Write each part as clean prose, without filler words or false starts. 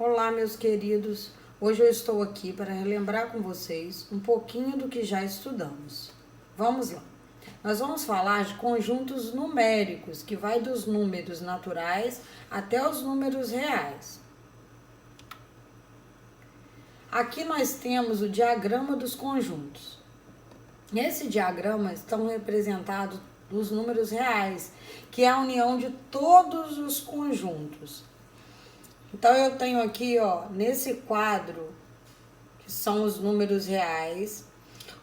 Olá, meus queridos. Hoje eu estou aqui para relembrar com vocês um pouquinho do que já estudamos. Vamos lá. Nós vamos falar de conjuntos numéricos, que vai dos números naturais até os números reais. Aqui nós temos o diagrama dos conjuntos. Nesse diagrama estão representados os números reais, que é a união de todos os conjuntos. Então, eu tenho aqui, nesse quadro, que são os números reais.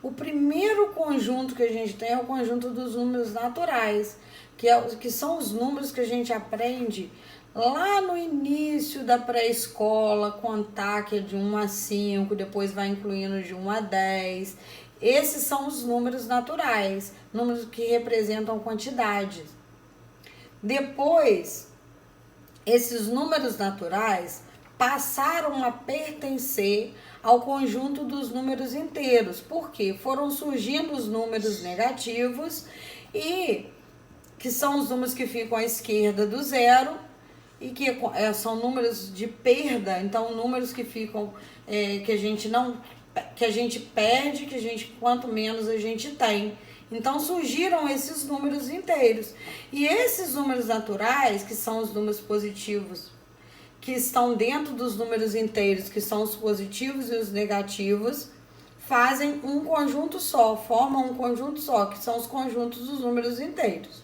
O primeiro conjunto que a gente tem é o conjunto dos números naturais, que são os números que a gente aprende lá no início da pré-escola, contar que é de 1 a 5, depois vai incluindo de 1 a 10. Esses são os números naturais, números que representam quantidades. Depois, esses números naturais passaram a pertencer ao conjunto dos números inteiros, porque foram surgindo os números negativos, e que são os números que ficam à esquerda do zero, e que são números de perda, então números que ficam, que a gente perde, quanto menos a gente tem. Então surgiram esses números inteiros. E esses números naturais, que são os números positivos, que estão dentro dos números inteiros, que são os positivos e os negativos, fazem um conjunto só, formam um conjunto só, que são os conjuntos dos números inteiros.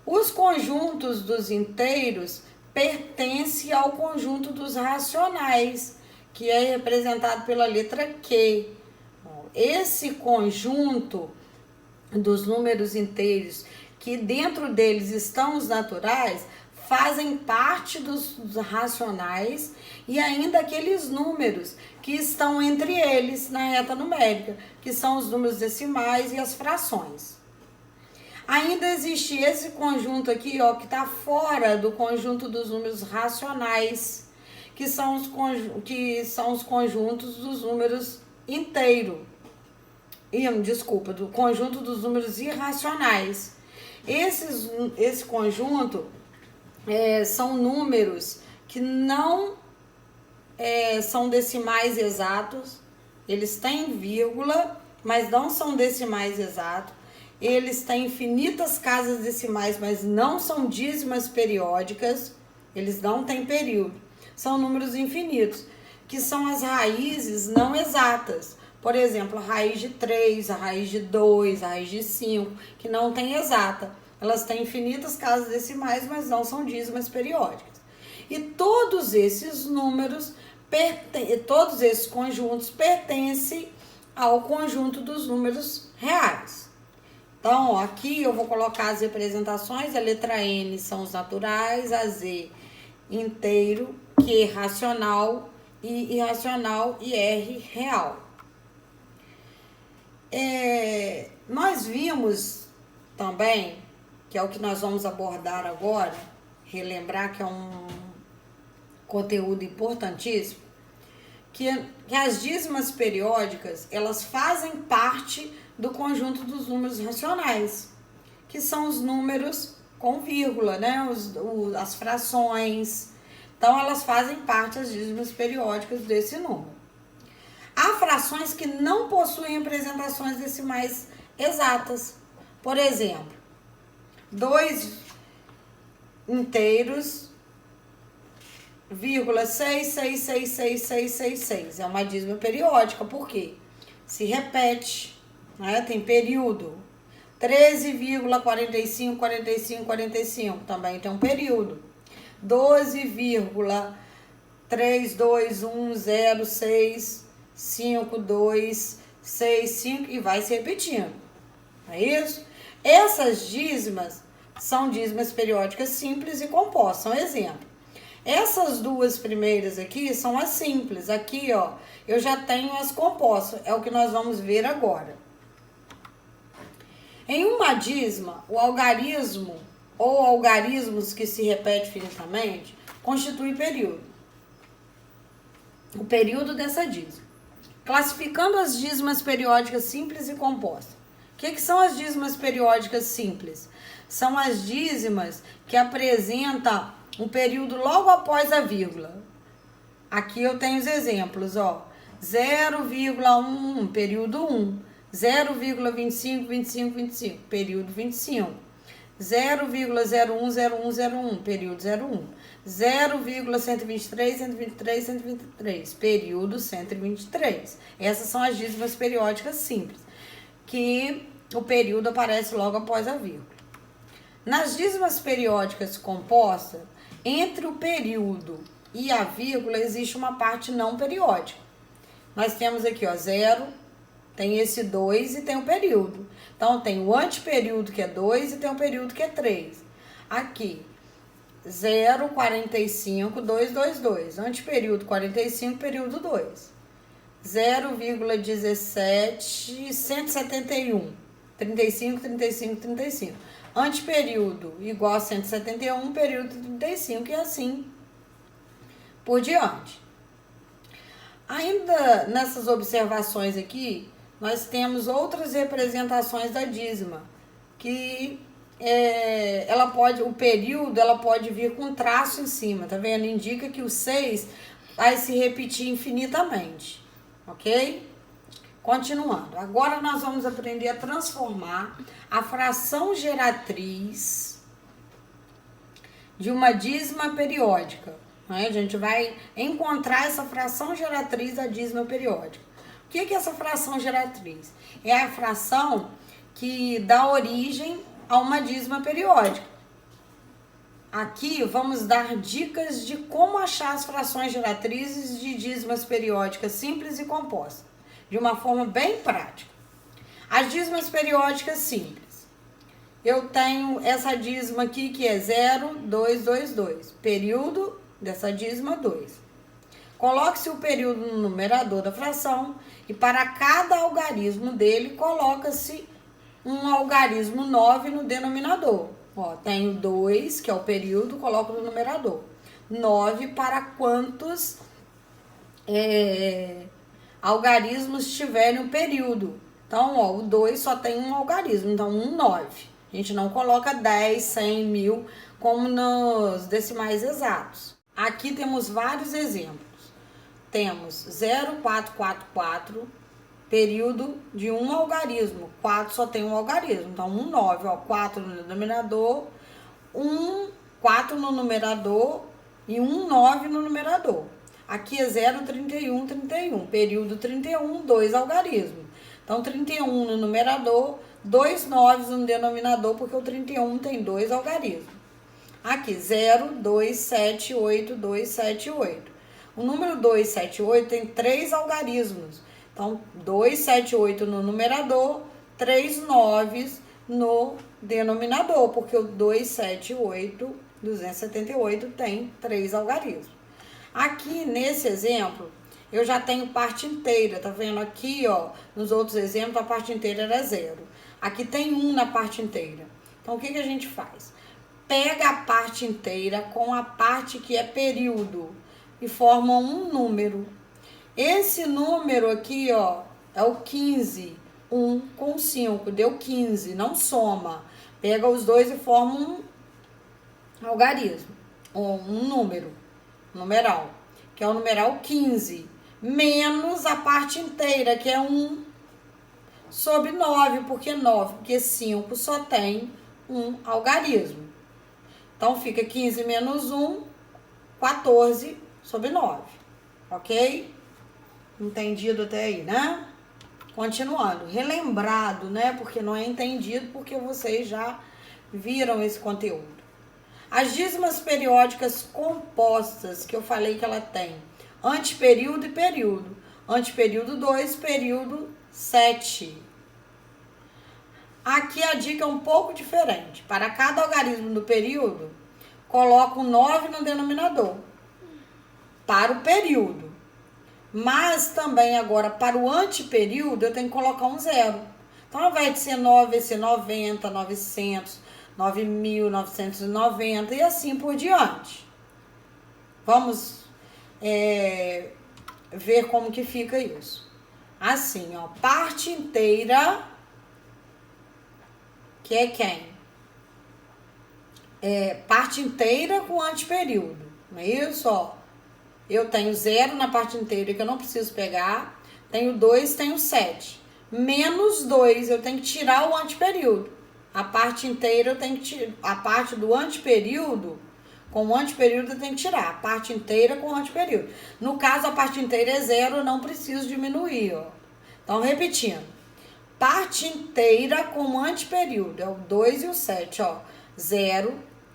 Os conjuntos dos inteiros pertencem ao conjunto dos racionais, que é representado pela letra Q. Esse conjunto dos números inteiros, que dentro deles estão os naturais, fazem parte dos racionais, e ainda aqueles números que estão entre eles na reta numérica, que são os números decimais e as frações. Ainda existe esse conjunto aqui, que está fora do conjunto dos números racionais, que são os conjuntos dos números inteiros. Do conjunto dos números irracionais. Esse conjunto são números que não são decimais exatos, eles têm vírgula, mas não são decimais exatos. Eles têm infinitas casas decimais, mas não são dízimas periódicas, eles não têm período. São números infinitos, que são as raízes não exatas. Por exemplo, a raiz de 3, a raiz de 2, a raiz de 5, que não tem exata. Elas têm infinitas casas decimais, mas não são dízimas periódicas. E todos esses números, todos esses conjuntos pertencem ao conjunto dos números reais. Então, aqui eu vou colocar as representações. A letra N são os naturais, a Z inteiro, Q racional, I irracional e R real. Nós vimos também, que é o que nós vamos abordar agora, relembrar que é um conteúdo importantíssimo, que as dízimas periódicas, elas fazem parte do conjunto dos números racionais, que são os números com vírgula, né? As frações. Então, elas fazem parte das dízimas periódicas desse número. Há frações que não possuem representações decimais exatas. Por exemplo, 2 inteiros, vírgula 6666666. É uma dízima periódica, por quê? Se repete, né? Tem período. 13,454545 também tem um período. 12,321065265 e vai se repetindo. É isso? Essas dízimas são dízimas periódicas simples e compostas. São exemplo. Essas duas primeiras aqui são as simples. Aqui, eu já tenho as compostas. É o que nós vamos ver agora. Em uma dízima, o algarismo ou algarismos que se repetem finitamente constitui período. O período dessa dízima. Classificando as dízimas periódicas simples e compostas. O que são as dízimas periódicas simples? São as dízimas que apresentam um período logo após a vírgula. Aqui eu tenho os exemplos, ó. 0,1, período 1. 0,25, 25, 25, período 25. 0,010101, período 01. 0,123, 123, 123, período 123. Essas são as dízimas periódicas simples, que o período aparece logo após a vírgula. Nas dízimas periódicas compostas, entre o período e a vírgula existe uma parte não periódica. Nós temos aqui, ó, 0, tem esse 2 e tem o período. Então, tem o anteperíodo, que é 2, e tem o período, que é 3. Aqui, 0, 45, 2, 2, 2. Anteperíodo, 45, período 2. 0,17, 171. 35, 35, 35. Anteperíodo igual a 171, período 35, e assim por diante. Ainda nessas observações aqui, nós temos outras representações da dízima, que o período ela pode vir com traço em cima, tá vendo? Indica que o 6 vai se repetir infinitamente, ok? Continuando, agora nós vamos aprender a transformar a fração geratriz de uma dízima periódica. Né? A gente vai encontrar essa fração geratriz da dízima periódica. O que é essa fração geratriz? É a fração que dá origem a uma dízima periódica. Aqui vamos dar dicas de como achar as frações geratrizes de dízimas periódicas simples e compostas, de uma forma bem prática. As dízimas periódicas simples. Eu tenho essa dízima aqui que é 0, 2, 2, 2. Período dessa dízima 2. Coloque-se o período no numerador da fração e para cada algarismo dele coloca-se um algarismo 9 no denominador. Ó, tenho 2, que é o período, coloco no numerador. 9 para quantos algarismos tiverem o período. Então, ó, o 2 só tem um algarismo, então 9. A gente não coloca 10, 100, 1000, como nos decimais exatos. Aqui temos vários exemplos. Temos 0,444, período de um algarismo. 4 só tem um algarismo, então 9, ó, 4 no denominador, 4 no numerador e 9 no numerador. Aqui é 0,31, 31, período 31, 2 algarismos. Então, 31 no numerador, 2 9 no denominador, porque o 31 tem 2 algarismos. Aqui, 0, 2, 7, 8, 2, 7, 8. O número 2, 7, 8 tem 3 algarismos. Então, 2, 7, 8 no numerador, 3 9 no denominador, porque o 2, 7, 8, 278 tem 3 algarismos. Aqui, nesse exemplo, eu já tenho parte inteira, tá vendo? Aqui, ó, nos outros exemplos, a parte inteira era 0. Aqui tem 1 na parte inteira. Então, o que a gente faz? Pega a parte inteira com a parte que é período e forma um número. Esse número aqui, ó, é o 15. 1 com 5, deu 15, não soma. Pega os dois e forma um algarismo, ou um número, numeral, que é o numeral 15, menos a parte inteira, que é 1 sobre 9, porque 5 só tem um algarismo. Então, fica 15 menos 1, 14 sobre 9, ok? Entendido até aí, né? Continuando, relembrado, né? Porque não é entendido, porque vocês já viram esse conteúdo. As dízimas periódicas compostas, que eu falei que ela tem anteperíodo e período. Anteperíodo 2, período 7. Aqui a dica é um pouco diferente. Para cada algarismo do período, coloco 9 no denominador. Para o período. Mas também agora, para o anteperíodo, eu tenho que colocar um 0. Então, ao invés de ser 9, vai ser 90, 900, 9.990 e assim por diante. Vamos ver como que fica isso. Assim, ó, parte inteira, que é quem? Parte inteira com anteperíodo, não é isso? Ó, eu tenho 0 na parte inteira que eu não preciso pegar, tenho 2, tenho 7. Menos 2, eu tenho que tirar o anteperíodo. A parte inteira eu tenho que tirar, a parte do anteperíodo, com o anteperíodo eu tenho que tirar, a parte inteira com o anteperíodo. No caso, a parte inteira é 0, eu não preciso diminuir, ó. Então, repetindo. Parte inteira com anteperíodo, é o 2 e o 7, ó. 0,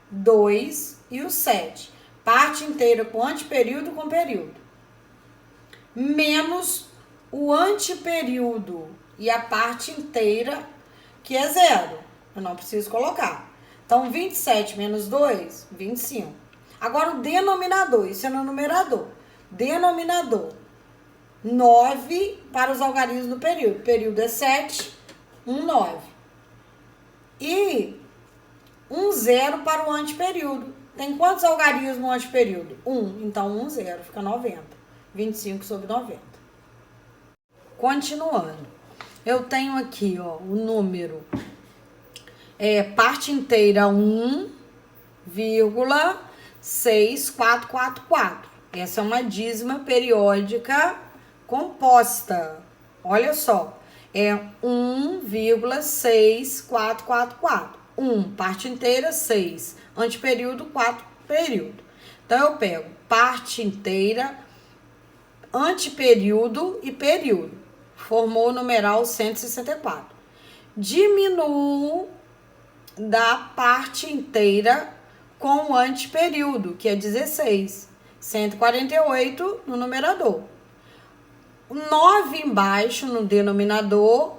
2 e o 7. Parte inteira com anteperíodo com período. Menos o anteperíodo e a parte inteira, que é 0. Eu não preciso colocar. Então, 27 menos 2, 25. Agora, o denominador, isso é no numerador. Denominador, 9 para os algarismos do período. Período é 7, 9. E 0 para o anteperíodo. Tem quantos algarismos no anteperíodo? 1. Então, 0 fica 90. 25 sobre 90. Continuando. Eu tenho aqui, ó, o número parte inteira 1,6444. Essa é uma dízima periódica composta. Olha só, é 1,6444. 1, parte inteira, 6. Anteperíodo, 4, período. Então, eu pego parte inteira, anteperíodo e período. Formou o numeral 164. Diminuo da parte inteira com o anteperíodo, que é 16. 148 no numerador. 9 embaixo no denominador,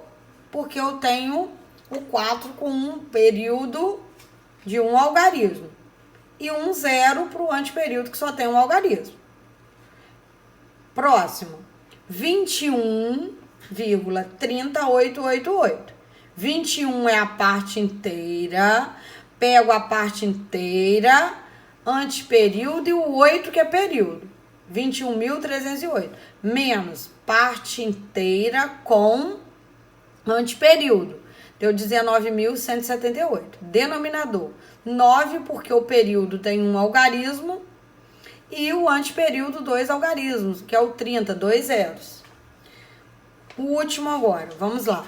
porque eu tenho o 4 com um período de um algarismo. E 0 para o anteperíodo, que só tem um algarismo. Próximo. 21,3888. 21 é a parte inteira. Pego a parte inteira, anteperíodo e o 8 que é período. 21.308. Menos parte inteira com anteperíodo. Deu 19.178. Denominador. 9 porque o período tem um algarismo e o anteperíodo 2 algarismos, que é o 30, 2 zeros. O último agora, vamos lá.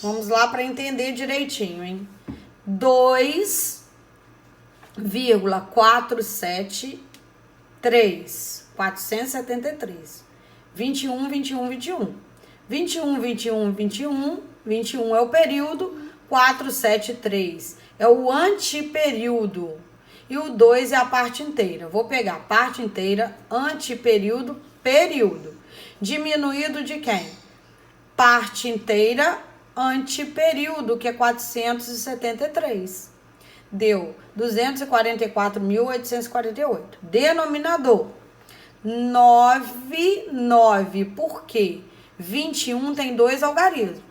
Vamos lá para entender direitinho, hein? 2,473. 473. 21, 21, 21. 21, 21, 21. 21 é o período. 473 é o anteperíodo. E o 2 é a parte inteira. Vou pegar parte inteira, anteperíodo, período. Diminuído de quem? Parte inteira, anteperíodo, que é 473. Deu 244.848. Denominador, 9, por quê? 21 tem 2 algarismos.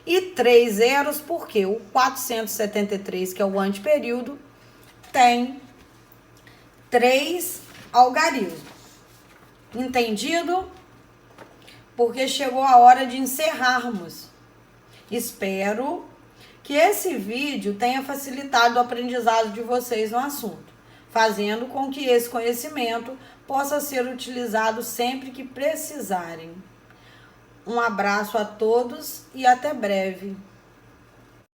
E 3 zeros, porque o 473, que é o anteperíodo, tem 3 algarismos. Entendido? Porque chegou a hora de encerrarmos. Espero que esse vídeo tenha facilitado o aprendizado de vocês no assunto, fazendo com que esse conhecimento possa ser utilizado sempre que precisarem. Um abraço a todos e até breve.